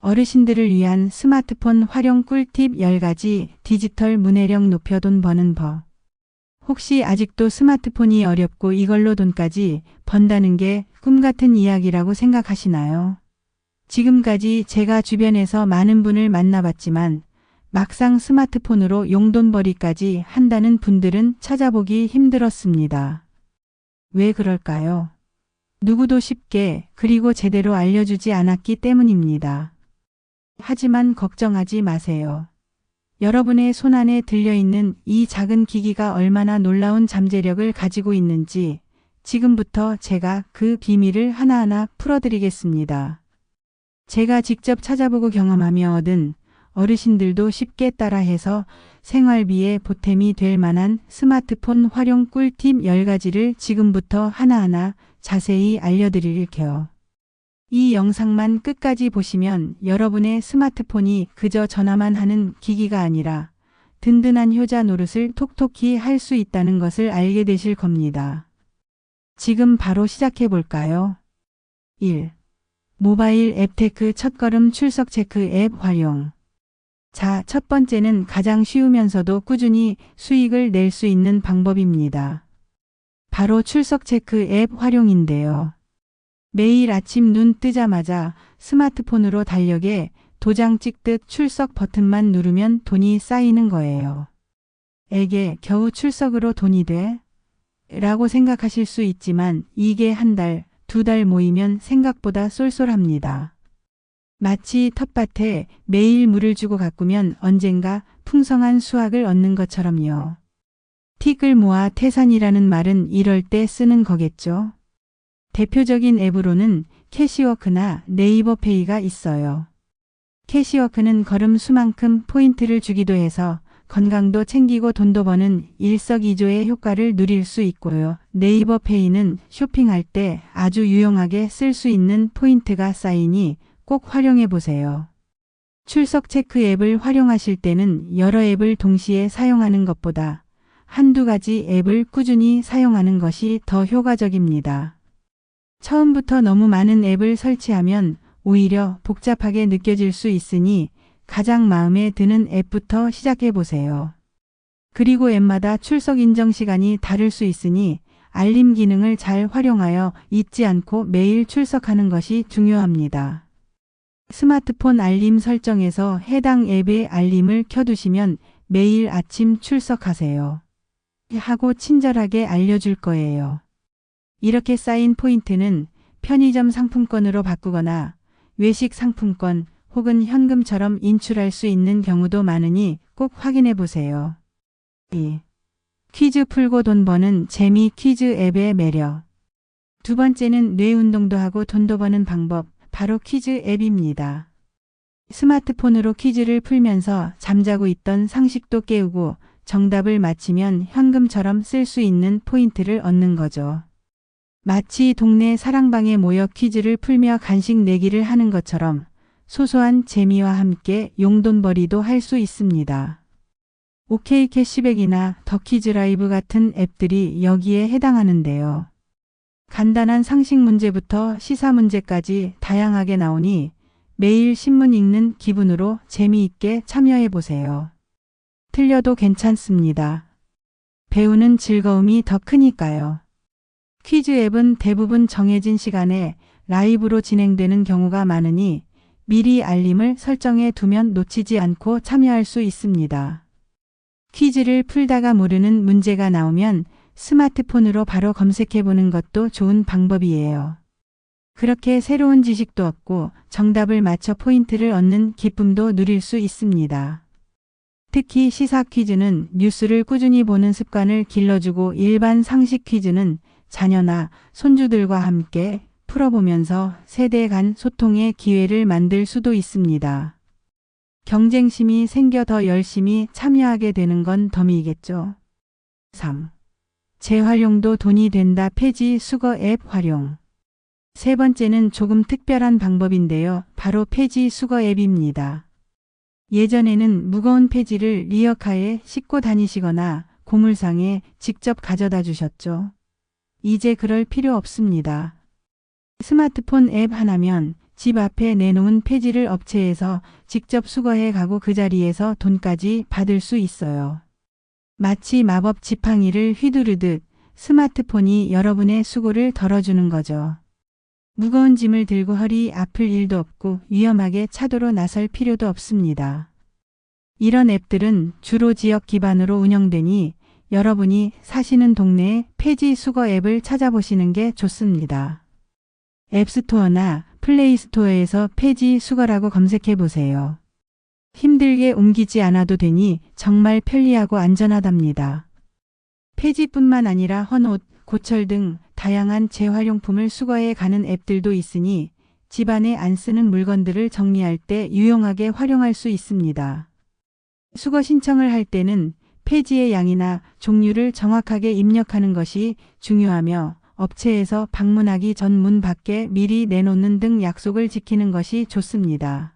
어르신들을 위한 스마트폰 활용 꿀팁 10가지 디지털 문해력 높여 돈 버는 법. 혹시 아직도 스마트폰이 어렵고 이걸로 돈까지 번다는 게 꿈같은 이야기라고 생각하시나요? 지금까지 제가 주변에서 많은 분을 만나봤지만 막상 스마트폰으로 용돈벌이까지 한다는 분들은 찾아보기 힘들었습니다. 왜 그럴까요? 누구도 쉽게 그리고 제대로 알려주지 않았기 때문입니다. 하지만 걱정하지 마세요. 여러분의 손안에 들려있는 이 작은 기기가 얼마나 놀라운 잠재력을 가지고 있는지 지금부터 제가 그 비밀을 하나하나 풀어드리겠습니다. 제가 직접 찾아보고 경험하며 얻은 어르신들도 쉽게 따라해서 생활비에 보탬이 될 만한 스마트폰 활용 꿀팁 10가지를 지금부터 하나하나 자세히 알려드릴게요. 이 영상만 끝까지 보시면 여러분의 스마트폰이 그저 전화만 하는 기기가 아니라 든든한 효자 노릇을 톡톡히 할 수 있다는 것을 알게 되실 겁니다. 지금 바로 시작해 볼까요? 1. 모바일 앱테크 첫걸음 출석 체크 앱 활용. 자, 첫 번째는 가장 쉬우면서도 꾸준히 수익을 낼 수 있는 방법입니다. 바로 출석 체크 앱 활용인데요. 매일 아침 눈 뜨자마자 스마트폰으로 달력에 도장 찍듯 출석 버튼만 누르면 돈이 쌓이는 거예요. 에게 겨우 출석으로 돈이 돼? 라고 생각하실 수 있지만 이게 한 달, 두 달 모이면 생각보다 쏠쏠합니다. 마치 텃밭에 매일 물을 주고 가꾸면 언젠가 풍성한 수확을 얻는 것처럼요. 틱을 모아 태산이라는 말은 이럴 때 쓰는 거겠죠. 대표적인 앱으로는 캐시워크나 네이버페이가 있어요. 캐시워크는 걸음 수만큼 포인트를 주기도 해서 건강도 챙기고 돈도 버는 일석이조의 효과를 누릴 수 있고요. 네이버페이는 쇼핑할 때 아주 유용하게 쓸 수 있는 포인트가 쌓이니 꼭 활용해 보세요. 출석 체크 앱을 활용하실 때는 여러 앱을 동시에 사용하는 것보다 한두 가지 앱을 꾸준히 사용하는 것이 더 효과적입니다. 처음부터 너무 많은 앱을 설치하면 오히려 복잡하게 느껴질 수 있으니 가장 마음에 드는 앱부터 시작해 보세요. 그리고 앱마다 출석 인정 시간이 다를 수 있으니 알림 기능을 잘 활용하여 잊지 않고 매일 출석하는 것이 중요합니다. 스마트폰 알림 설정에서 해당 앱의 알림을 켜두시면 매일 아침 출석하세요. 하고 친절하게 알려줄 거예요. 이렇게 쌓인 포인트는 편의점 상품권으로 바꾸거나 외식 상품권 혹은 현금처럼 인출할 수 있는 경우도 많으니 꼭 확인해 보세요. 2. 퀴즈 풀고 돈 버는 재미 퀴즈 앱의 매력. 두 번째는 뇌 운동도 하고 돈도 버는 방법, 바로 퀴즈 앱입니다. 스마트폰으로 퀴즈를 풀면서 잠자고 있던 상식도 깨우고 정답을 맞히면 현금처럼 쓸 수 있는 포인트를 얻는 거죠. 마치 동네 사랑방에 모여 퀴즈를 풀며 간식 내기를 하는 것처럼 소소한 재미와 함께 용돈벌이도 할 수 있습니다. OK 캐시백이나 더 퀴즈 라이브 같은 앱들이 여기에 해당하는데요. 간단한 상식 문제부터 시사 문제까지 다양하게 나오니 매일 신문 읽는 기분으로 재미있게 참여해 보세요. 틀려도 괜찮습니다. 배우는 즐거움이 더 크니까요. 퀴즈 앱은 대부분 정해진 시간에 라이브로 진행되는 경우가 많으니 미리 알림을 설정해 두면 놓치지 않고 참여할 수 있습니다. 퀴즈를 풀다가 모르는 문제가 나오면 스마트폰으로 바로 검색해 보는 것도 좋은 방법이에요. 그렇게 새로운 지식도 얻고 정답을 맞춰 포인트를 얻는 기쁨도 누릴 수 있습니다. 특히 시사 퀴즈는 뉴스를 꾸준히 보는 습관을 길러주고 일반 상식 퀴즈는 자녀나 손주들과 함께 풀어보면서 세대 간 소통의 기회를 만들 수도 있습니다. 경쟁심이 생겨 더 열심히 참여하게 되는 건 덤이겠죠. 3. 재활용도 돈이 된다 폐지 수거 앱 활용. 세 번째는 조금 특별한 방법인데요. 바로 폐지 수거 앱입니다. 예전에는 무거운 폐지를 리어카에 싣고 다니시거나 고물상에 직접 가져다 주셨죠. 이제 그럴 필요 없습니다. 스마트폰 앱 하나면 집 앞에 내놓은 폐지를 업체에서 직접 수거해 가고 그 자리에서 돈까지 받을 수 있어요. 마치 마법 지팡이를 휘두르듯 스마트폰이 여러분의 수고를 덜어주는 거죠. 무거운 짐을 들고 허리 아플 일도 없고 위험하게 차도로 나설 필요도 없습니다. 이런 앱들은 주로 지역 기반으로 운영되니 여러분이 사시는 동네의 폐지 수거 앱을 찾아보시는 게 좋습니다. 앱스토어나 플레이스토어에서 폐지 수거라고 검색해 보세요. 힘들게 옮기지 않아도 되니 정말 편리하고 안전하답니다. 폐지뿐만 아니라 헌옷, 고철 등 다양한 재활용품을 수거해 가는 앱들도 있으니 집안에 안 쓰는 물건들을 정리할 때 유용하게 활용할 수 있습니다. 수거 신청을 할 때는 폐지의 양이나 종류를 정확하게 입력하는 것이 중요하며 업체에서 방문하기 전 문 밖에 미리 내놓는 등 약속을 지키는 것이 좋습니다.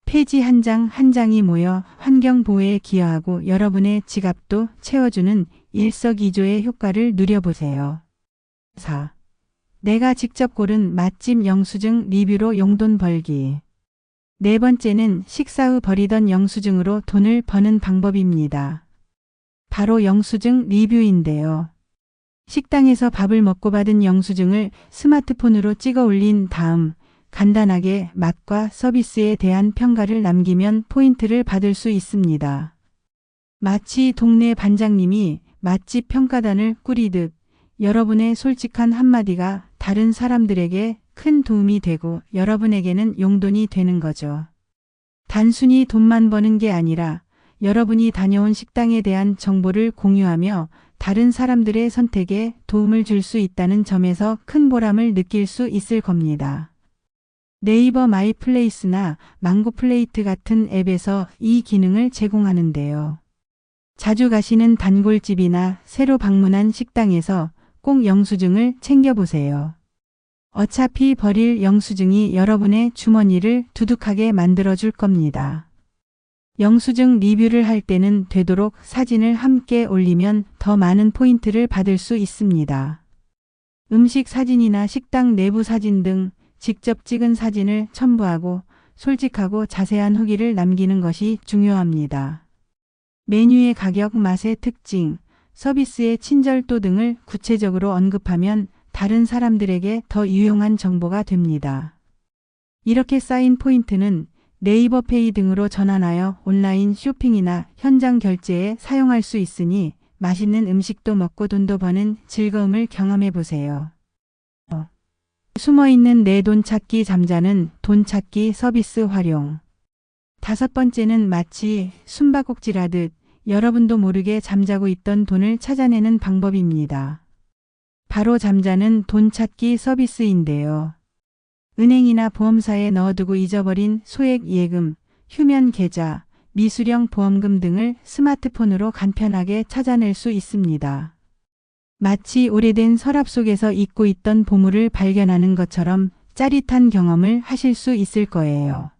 폐지 한 장 한 장이 모여 환경 보호에 기여하고 여러분의 지갑도 채워주는 일석이조의 효과를 누려보세요. 4. 내가 직접 고른 맛집 영수증 리뷰로 용돈 벌기. 네 번째는 식사 후 버리던 영수증으로 돈을 버는 방법입니다. 바로 영수증 리뷰인데요. 식당에서 밥을 먹고 받은 영수증을 스마트폰으로 찍어 올린 다음 간단하게 맛과 서비스에 대한 평가를 남기면 포인트를 받을 수 있습니다. 마치 동네 반장님이 맛집 평가단을 꾸리듯 여러분의 솔직한 한마디가 다른 사람들에게 큰 도움이 되고 여러분에게는 용돈이 되는 거죠. 단순히 돈만 버는 게 아니라 여러분이 다녀온 식당에 대한 정보를 공유하며 다른 사람들의 선택에 도움을 줄 수 있다는 점에서 큰 보람을 느낄 수 있을 겁니다. 네이버 마이플레이스나 망고플레이트 같은 앱에서 이 기능을 제공하는데요. 자주 가시는 단골집이나 새로 방문한 식당에서 꼭 영수증을 챙겨보세요. 어차피 버릴 영수증이 여러분의 주머니를 두둑하게 만들어줄 겁니다. 영수증 리뷰를 할 때는 되도록 사진을 함께 올리면 더 많은 포인트를 받을 수 있습니다. 음식 사진이나 식당 내부 사진 등 직접 찍은 사진을 첨부하고 솔직하고 자세한 후기를 남기는 것이 중요합니다. 메뉴의 가격, 맛의 특징, 서비스의 친절도 등을 구체적으로 언급하면 다른 사람들에게 더 유용한 정보가 됩니다. 이렇게 쌓인 포인트는 네이버페이 등으로 전환하여 온라인 쇼핑이나 현장 결제에 사용할 수 있으니 맛있는 음식도 먹고 돈도 버는 즐거움을 경험해 보세요. 숨어있는 내 돈 찾기 잠자는 돈 찾기 서비스 활용. 5번째는 마치 숨바꼭질하듯 여러분도 모르게 잠자고 있던 돈을 찾아내는 방법입니다. 바로 잠자는 돈 찾기 서비스인데요. 은행이나 보험사에 넣어두고 잊어버린 소액 예금, 휴면 계좌, 미수령 보험금 등을 스마트폰으로 간편하게 찾아낼 수 있습니다. 마치 오래된 서랍 속에서 잊고 있던 보물을 발견하는 것처럼 짜릿한 경험을 하실 수 있을 거예요.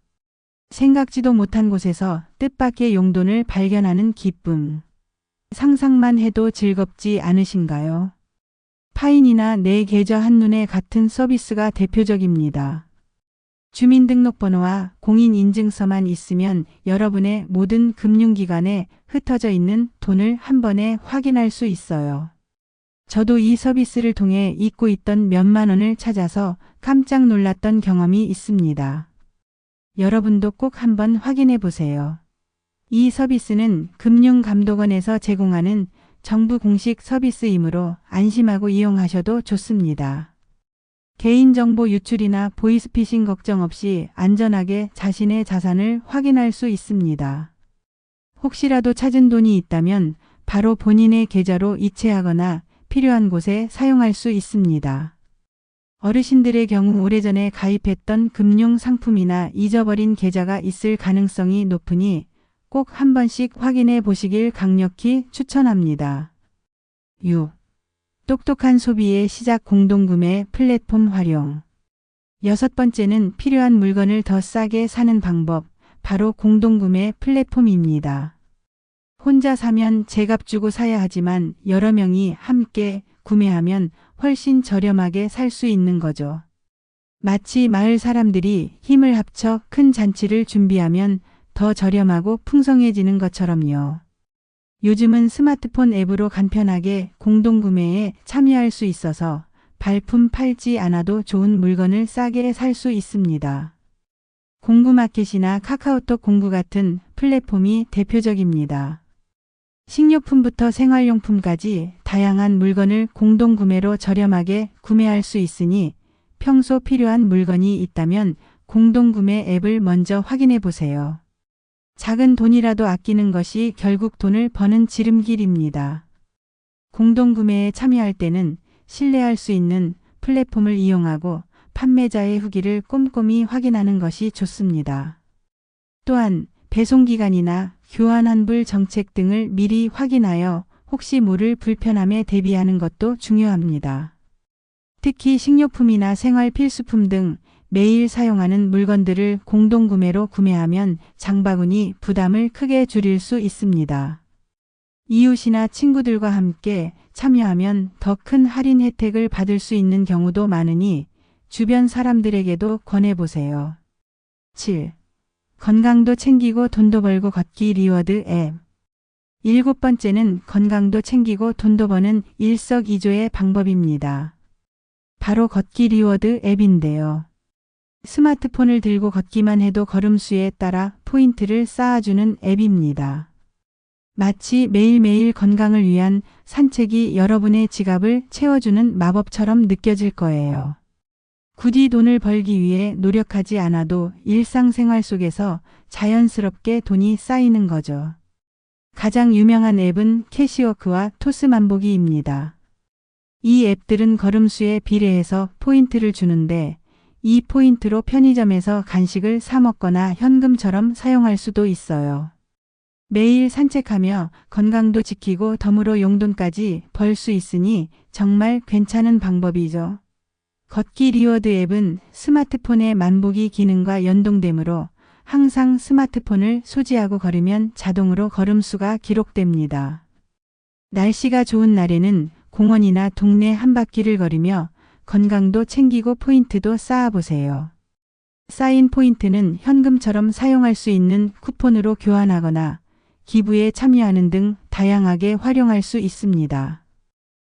생각지도 못한 곳에서 뜻밖의 용돈을 발견하는 기쁨. 상상만 해도 즐겁지 않으신가요? 파인이나 내 계좌 한눈에 같은 서비스가 대표적입니다. 주민등록번호와 공인인증서만 있으면 여러분의 모든 금융기관에 흩어져 있는 돈을 한 번에 확인할 수 있어요. 저도 이 서비스를 통해 잊고 있던 몇만 원을 찾아서 깜짝 놀랐던 경험이 있습니다. 여러분도 꼭 한번 확인해 보세요. 이 서비스는 금융감독원에서 제공하는 정부 공식 서비스이므로 안심하고 이용하셔도 좋습니다. 개인정보 유출이나 보이스피싱 걱정 없이 안전하게 자신의 자산을 확인할 수 있습니다. 혹시라도 찾은 돈이 있다면 바로 본인의 계좌로 이체하거나 필요한 곳에 사용할 수 있습니다. 어르신들의 경우 오래전에 가입했던 금융상품이나 잊어버린 계좌가 있을 가능성이 높으니 꼭 한 번씩 확인해 보시길 강력히 추천합니다. 6. 똑똑한 소비의 시작 공동구매 플랫폼 활용. 6번째는 필요한 물건을 더 싸게 사는 방법, 바로 공동구매 플랫폼입니다. 혼자 사면 제값 주고 사야 하지만 여러 명이 함께 구매하면 훨씬 저렴하게 살 수 있는 거죠. 마치 마을 사람들이 힘을 합쳐 큰 잔치를 준비하면 더 저렴하고 풍성해지는 것처럼요. 요즘은 스마트폰 앱으로 간편하게 공동구매에 참여할 수 있어서 발품 팔지 않아도 좋은 물건을 싸게 살 수 있습니다. 공구마켓이나 카카오톡 공구 같은 플랫폼이 대표적입니다. 식료품부터 생활용품까지 다양한 물건을 공동구매로 저렴하게 구매할 수 있으니 평소 필요한 물건이 있다면 공동구매 앱을 먼저 확인해 보세요. 작은 돈이라도 아끼는 것이 결국 돈을 버는 지름길입니다. 공동구매에 참여할 때는 신뢰할 수 있는 플랫폼을 이용하고 판매자의 후기를 꼼꼼히 확인하는 것이 좋습니다. 또한 배송기간이나 교환환불 정책 등을 미리 확인하여 혹시 모를 불편함에 대비하는 것도 중요합니다. 특히 식료품이나 생활 필수품 등 매일 사용하는 물건들을 공동구매로 구매하면 장바구니 부담을 크게 줄일 수 있습니다. 이웃이나 친구들과 함께 참여하면 더 큰 할인 혜택을 받을 수 있는 경우도 많으니 주변 사람들에게도 권해보세요. 7. 건강도 챙기고 돈도 벌고 걷기 리워드 앱. 7번째는 건강도 챙기고 돈도 버는 일석이조의 방법입니다. 바로 걷기 리워드 앱인데요. 스마트폰을 들고 걷기만 해도 걸음수에 따라 포인트를 쌓아주는 앱입니다. 마치 매일매일 건강을 위한 산책이 여러분의 지갑을 채워주는 마법처럼 느껴질 거예요. 굳이 돈을 벌기 위해 노력하지 않아도 일상생활 속에서 자연스럽게 돈이 쌓이는 거죠. 가장 유명한 앱은 캐시워크와 토스만보기입니다. 이 앱들은 걸음수에 비례해서 포인트를 주는데 이 포인트로 편의점에서 간식을 사 먹거나 현금처럼 사용할 수도 있어요. 매일 산책하며 건강도 지키고 덤으로 용돈까지 벌 수 있으니 정말 괜찮은 방법이죠. 걷기 리워드 앱은 스마트폰의 만보기 기능과 연동되므로 항상 스마트폰을 소지하고 걸으면 자동으로 걸음수가 기록됩니다. 날씨가 좋은 날에는 공원이나 동네 한 바퀴를 걸으며 건강도 챙기고 포인트도 쌓아보세요. 쌓인 포인트는 현금처럼 사용할 수 있는 쿠폰으로 교환하거나 기부에 참여하는 등 다양하게 활용할 수 있습니다.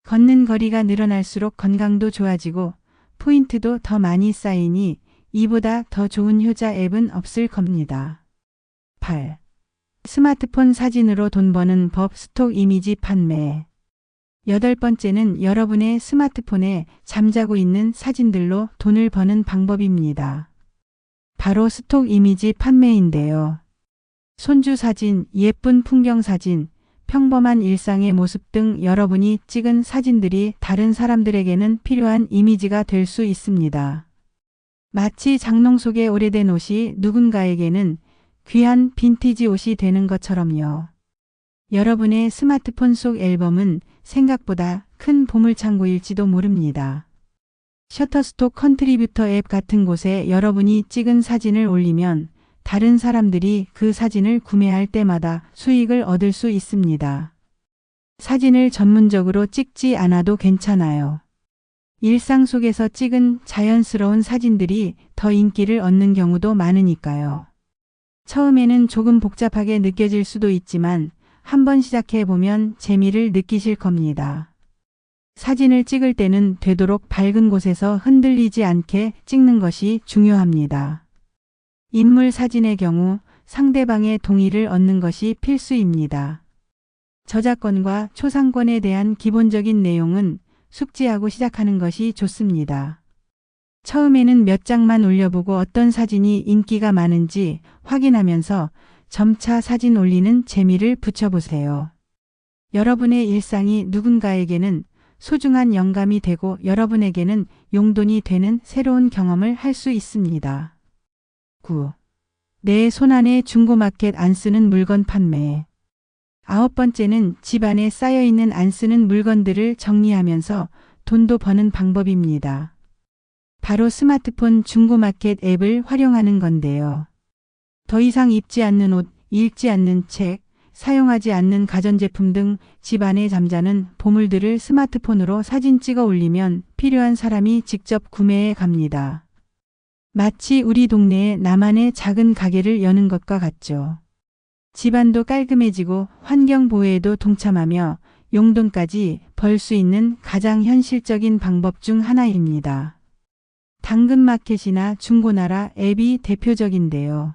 걷는 거리가 늘어날수록 건강도 좋아지고 포인트도 더 많이 쌓이니 이보다 더 좋은 효자 앱은 없을 겁니다. 8. 스마트폰 사진으로 돈 버는 법 스톡 이미지 판매. 8번째는 여러분의 스마트폰에 잠자고 있는 사진들로 돈을 버는 방법입니다. 바로 스톡 이미지 판매인데요. 손주 사진, 예쁜 풍경 사진, 평범한 일상의 모습 등 여러분이 찍은 사진들이 다른 사람들에게는 필요한 이미지가 될 수 있습니다. 마치 장롱 속의 오래된 옷이 누군가에게는 귀한 빈티지 옷이 되는 것처럼요. 여러분의 스마트폰 속 앨범은 생각보다 큰 보물창고일지도 모릅니다. 셔터스톡 컨트리뷰터 앱 같은 곳에 여러분이 찍은 사진을 올리면 다른 사람들이 그 사진을 구매할 때마다 수익을 얻을 수 있습니다. 사진을 전문적으로 찍지 않아도 괜찮아요. 일상 속에서 찍은 자연스러운 사진들이 더 인기를 얻는 경우도 많으니까요. 처음에는 조금 복잡하게 느껴질 수도 있지만 한번 시작해 보면 재미를 느끼실 겁니다. 사진을 찍을 때는 되도록 밝은 곳에서 흔들리지 않게 찍는 것이 중요합니다. 인물 사진의 경우 상대방의 동의를 얻는 것이 필수입니다. 저작권과 초상권에 대한 기본적인 내용은 숙지하고 시작하는 것이 좋습니다. 처음에는 몇 장만 올려보고 어떤 사진이 인기가 많은지 확인하면서 점차 사진 올리는 재미를 붙여보세요. 여러분의 일상이 누군가에게는 소중한 영감이 되고 여러분에게는 용돈이 되는 새로운 경험을 할 수 있습니다. 9. 내 손안에 중고마켓 안 쓰는 물건 판매. 9번째는 집 안에 쌓여있는 안 쓰는 물건들을 정리하면서 돈도 버는 방법입니다. 바로 스마트폰 중고마켓 앱을 활용하는 건데요. 더 이상 입지 않는 옷, 읽지 않는 책, 사용하지 않는 가전제품 등 집 안에 잠자는 보물들을 스마트폰으로 사진 찍어 올리면 필요한 사람이 직접 구매해 갑니다. 마치 우리 동네에 나만의 작은 가게를 여는 것과 같죠. 집안도 깔끔해지고 환경 보호에도 동참하며 용돈까지 벌 수 있는 가장 현실적인 방법 중 하나입니다. 당근마켓이나 중고나라 앱이 대표적인데요.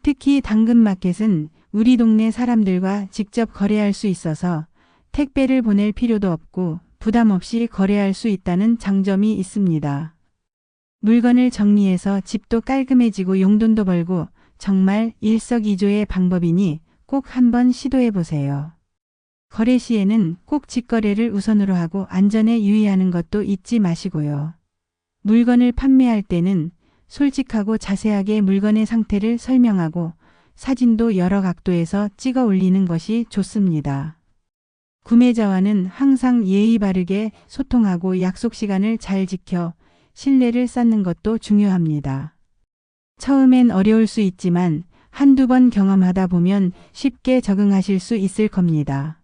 특히 당근마켓은 우리 동네 사람들과 직접 거래할 수 있어서 택배를 보낼 필요도 없고 부담 없이 거래할 수 있다는 장점이 있습니다. 물건을 정리해서 집도 깔끔해지고 용돈도 벌고 정말 일석이조의 방법이니 꼭 한번 시도해 보세요. 거래 시에는 꼭 직거래를 우선으로 하고 안전에 유의하는 것도 잊지 마시고요. 물건을 판매할 때는 솔직하고 자세하게 물건의 상태를 설명하고 사진도 여러 각도에서 찍어 올리는 것이 좋습니다. 구매자와는 항상 예의 바르게 소통하고 약속 시간을 잘 지켜 신뢰를 쌓는 것도 중요합니다. 처음엔 어려울 수 있지만 한두 번 경험하다 보면 쉽게 적응하실 수 있을 겁니다.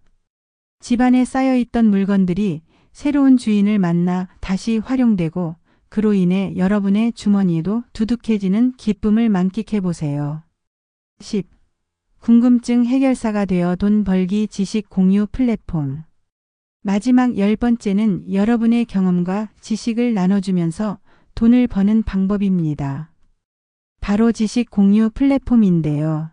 집안에 쌓여있던 물건들이 새로운 주인을 만나 다시 활용되고 그로 인해 여러분의 주머니에도 두둑해지는 기쁨을 만끽해 보세요. 10. 궁금증 해결사가 되어 돈 벌기 지식 공유 플랫폼. 마지막 10번째는 여러분의 경험과 지식을 나눠주면서 돈을 버는 방법입니다. 바로 지식 공유 플랫폼인데요.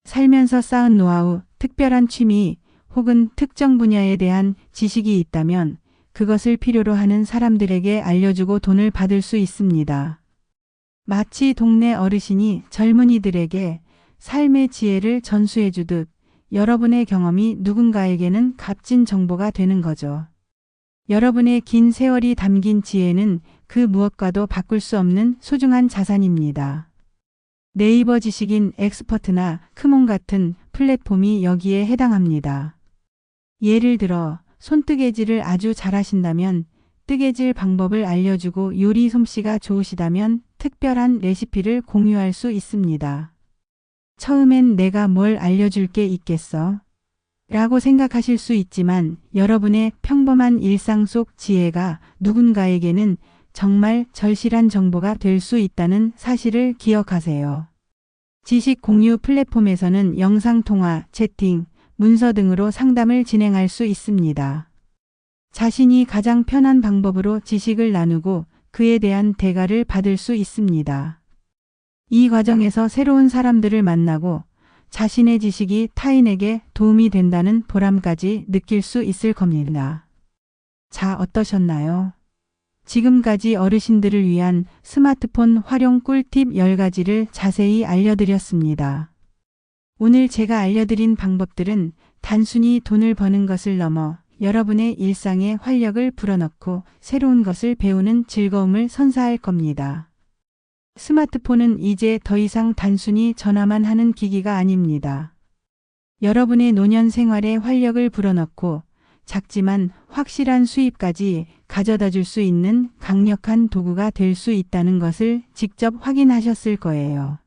살면서 쌓은 노하우, 특별한 취미 혹은 특정 분야에 대한 지식이 있다면 그것을 필요로 하는 사람들에게 알려주고 돈을 받을 수 있습니다. 마치 동네 어르신이 젊은이들에게 삶의 지혜를 전수해주듯 여러분의 경험이 누군가에게는 값진 정보가 되는 거죠. 여러분의 긴 세월이 담긴 지혜는 그 무엇과도 바꿀 수 없는 소중한 자산입니다. 네이버 지식인 엑스퍼트나 크몬 같은 플랫폼이 여기에 해당합니다. 예를 들어 손뜨개질을 아주 잘하신다면 뜨개질 방법을 알려주고 요리 솜씨가 좋으시다면 특별한 레시피를 공유할 수 있습니다. 처음엔 내가 뭘 알려줄 게 있겠어? 라고 생각하실 수 있지만 여러분의 평범한 일상 속 지혜가 누군가에게는 정말 절실한 정보가 될 수 있다는 사실을 기억하세요. 지식 공유 플랫폼에서는 영상통화, 채팅, 문서 등으로 상담을 진행할 수 있습니다. 자신이 가장 편한 방법으로 지식을 나누고 그에 대한 대가를 받을 수 있습니다. 이 과정에서 새로운 사람들을 만나고 자신의 지식이 타인에게 도움이 된다는 보람까지 느낄 수 있을 겁니다. 자, 어떠셨나요? 지금까지 어르신들을 위한 스마트폰 활용 꿀팁 10가지를 자세히 알려드렸습니다. 오늘 제가 알려드린 방법들은 단순히 돈을 버는 것을 넘어 여러분의 일상에 활력을 불어넣고 새로운 것을 배우는 즐거움을 선사할 겁니다. 스마트폰은 이제 더 이상 단순히 전화만 하는 기기가 아닙니다. 여러분의 노년 생활에 활력을 불어넣고 작지만 확실한 수입까지 가져다 줄 수 있는 강력한 도구가 될 수 있다는 것을 직접 확인하셨을 거예요.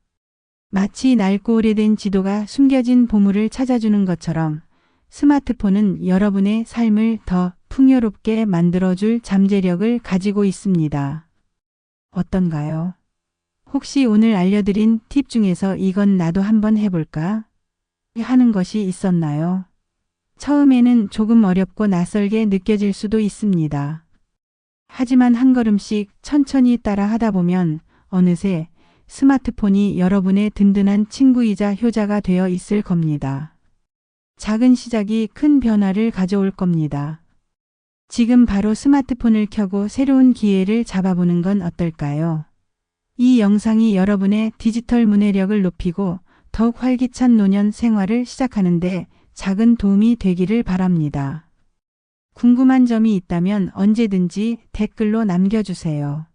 마치 낡고 오래된 지도가 숨겨진 보물을 찾아주는 것처럼 스마트폰은 여러분의 삶을 더 풍요롭게 만들어줄 잠재력을 가지고 있습니다. 어떤가요? 혹시 오늘 알려드린 팁 중에서 이건 나도 한번 해볼까? 하는 것이 있었나요? 처음에는 조금 어렵고 낯설게 느껴질 수도 있습니다. 하지만 한 걸음씩 천천히 따라 하다 보면 어느새 스마트폰이 여러분의 든든한 친구이자 효자가 되어 있을 겁니다. 작은 시작이 큰 변화를 가져올 겁니다. 지금 바로 스마트폰을 켜고 새로운 기회를 잡아보는 건 어떨까요? 이 영상이 여러분의 디지털 문해력을 높이고 더욱 활기찬 노년 생활을 시작하는데 작은 도움이 되기를 바랍니다. 궁금한 점이 있다면 언제든지 댓글로 남겨주세요.